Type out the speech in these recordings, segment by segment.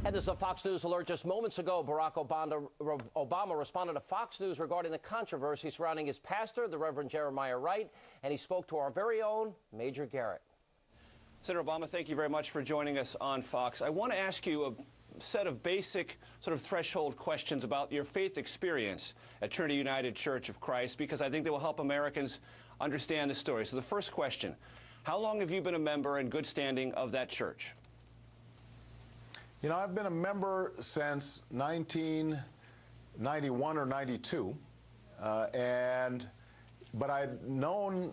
And this is a Fox News alert. Just moments ago, Barack Obama responded to Fox News regarding the controversy surrounding his pastor, the Reverend Jeremiah Wright, and he spoke to our very own Major Garrett. Senator Obama, thank you very much for joining us on Fox. I want to ask you a set of basic sort of threshold questions about your faith experience at Trinity United Church of Christ, because I think they will help Americans understand the story. So the first question, how long have you been a member in good standing of that church? You know, I've been a member since 1991 or 92, but I'd known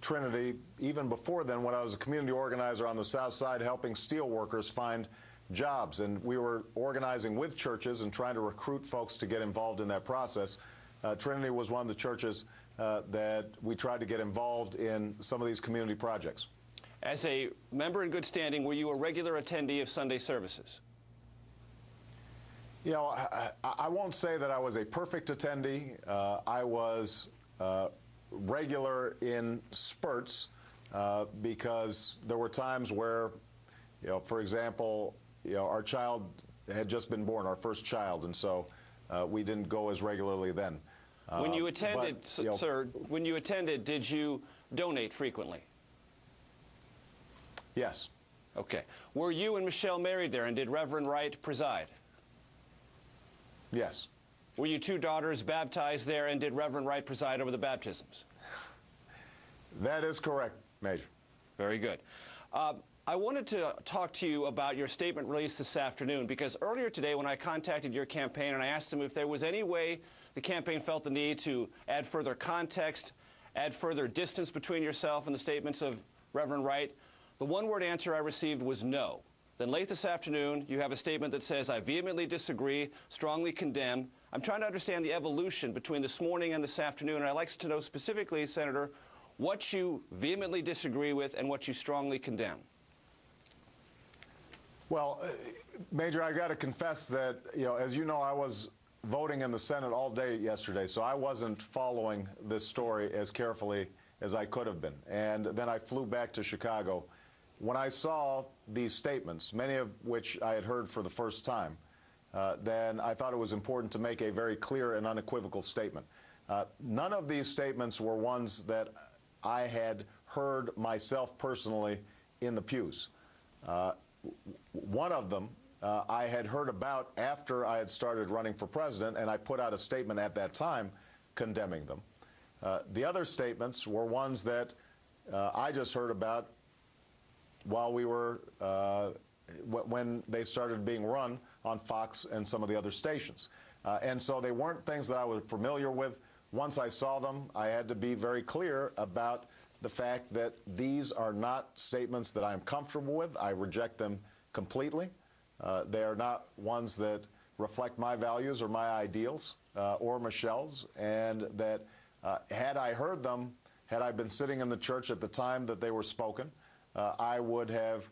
Trinity even before then when I was a community organizer on the South Side helping steel workers find jobs. And we were organizing with churches and trying to recruit folks to get involved in that process. Trinity was one of the churches that we tried to get involved in some of these community projects. As a member in good standing, were you a regular attendee of Sunday services? You know, I won't say that I was a perfect attendee. I was regular in spurts because there were times where, you know, for example, our child had just been born, our first child, and so we didn't go as regularly then. When you attended, sir, when you attended, did you donate frequently? Yes. Okay. Were you and Michelle married there, and did Reverend Wright preside? Yes. Were you two daughters baptized there, and did Reverend Wright preside over the baptisms? That is correct, Major. Very good. I wanted to talk to you about your statement released this afternoon, because earlier today when I contacted your campaign and I asked them if there was any way the campaign felt the need to add further context, add further distance between yourself and the statements of Reverend Wright, the one-word answer I received was no. Then late this afternoon, you have a statement that says, I vehemently disagree, strongly condemn. I'm trying to understand the evolution between this morning and this afternoon, and I'd like to know specifically, Senator, what you vehemently disagree with and what you strongly condemn. Well, Major, I got to confess that, as you know, I was voting in the Senate all day yesterday, so I wasn't following this story as carefully as I could have been. And then I flew back to Chicago. When I saw these statements, many of which I had heard for the first time, then I thought it was important to make a very clear and unequivocal statement. None of these statements were ones that I had heard myself personally in the pews. One of them I had heard about after I had started running for president, and I put out a statement at that time condemning them. The other statements were ones that I just heard about while we were, when they started being run on Fox and some of the other stations. And so they weren't things that I was familiar with. Once I saw them, I had to be very clear about the fact that these are not statements that I'm comfortable with. I reject them completely. They are not ones that reflect my values or my ideals or Michelle's, and that had I heard them, had I been sitting in the church at the time that they were spoken, I would have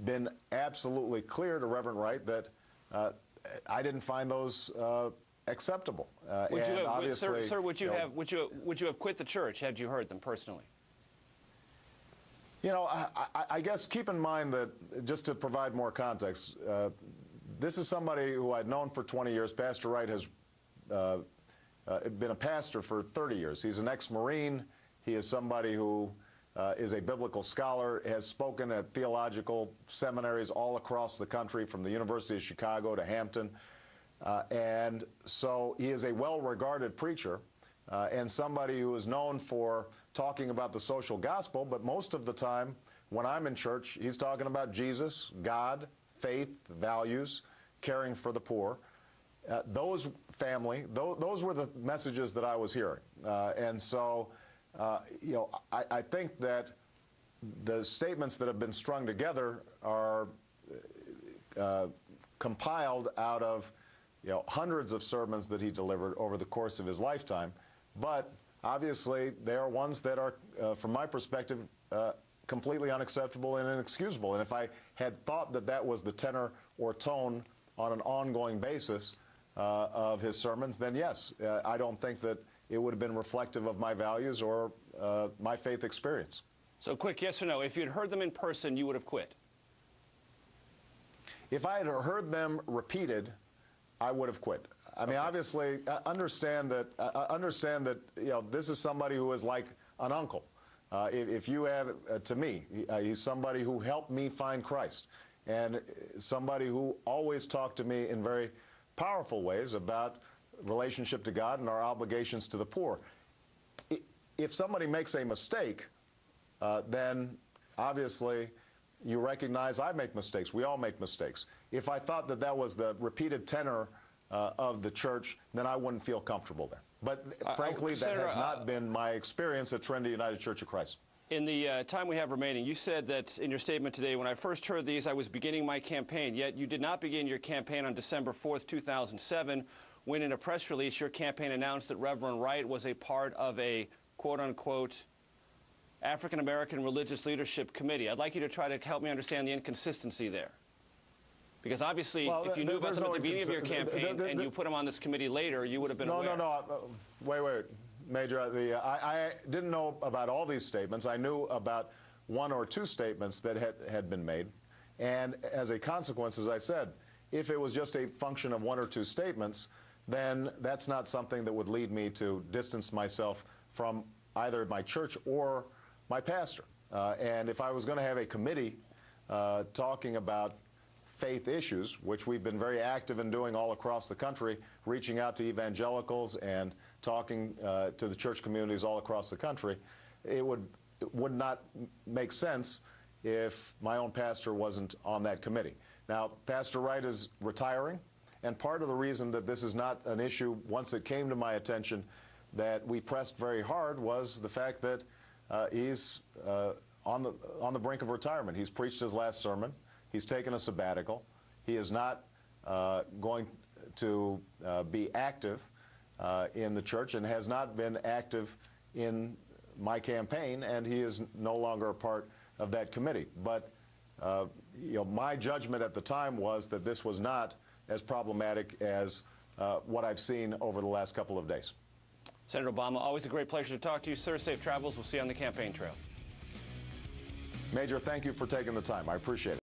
been absolutely clear to Reverend Wright that I didn't find those acceptable. Would you have, obviously, sir, would you have quit the church had you heard them personally? You know, I guess keep in mind that, just to provide more context, this is somebody who I'd known for 20 years. Pastor Wright has been a pastor for 30 years. He's an ex-Marine. He is somebody who is a biblical scholar, has spoken at theological seminaries all across the country, from the University of Chicago to Hampton. And so he is a well-regarded preacher and somebody who is known for talking about the social gospel, but most of the time when I'm in church, he's talking about Jesus, God, faith, values, caring for the poor. Those were the messages that I was hearing. And so, I think that the statements that have been strung together are compiled out of hundreds of sermons that he delivered over the course of his lifetime. But obviously, they are ones that are, from my perspective, completely unacceptable and inexcusable. And if I had thought that that was the tenor or tone on an ongoing basis of his sermons, then yes, I don't think that it would have been reflective of my values or my faith experience. So quick yes or no, if you'd heard them in person, you would have quit? If I had heard them repeated, I would have quit. I mean, obviously, understand that this is somebody who is like an uncle. If you have, to me, he's somebody who helped me find Christ, and somebody who always talked to me in very powerful ways about relationship to God and our obligations to the poor. If somebody makes a mistake, then obviously you recognize I make mistakes. We all make mistakes. If I thought that that was the repeated tenor of the church, then I wouldn't feel comfortable there. But frankly, that has not been my experience at Trinity United Church of Christ. In the time we have remaining, you said that in your statement today, when I first heard these, I was beginning my campaign, yet you did not begin your campaign on December 4th, 2007, when in a press release your campaign announced that Reverend Wright was a part of a quote-unquote African-American Religious Leadership Committee. I'd like you to try to help me understand the inconsistency there. Because obviously, if you knew about them at the beginning of your campaign and you put them on this committee later, you would have been aware. No. Wait. Major, I didn't know about all these statements. I knew about one or two statements that had been made. And as a consequence, as I said, if it was just a function of one or two statements, then that's not something that would lead me to distance myself from either my church or my pastor. And if I was going to have a committee talking about faith issues, which we've been very active in doing all across the country, reaching out to evangelicals and talking to the church communities all across the country, it would not make sense if my own pastor wasn't on that committee. Now, Pastor Wright is retiring, and part of the reason that this is not an issue, once it came to my attention, that we pressed very hard was the fact that he's on the brink of retirement. He's preached his last sermon. He's taken a sabbatical. He is not going to be active in the church and has not been active in my campaign, and he is no longer a part of that committee. But my judgment at the time was that this was not as problematic as what I've seen over the last couple of days. Senator Obama, always a great pleasure to talk to you, sir. Safe travels. We'll see you on the campaign trail. Major, thank you for taking the time. I appreciate it.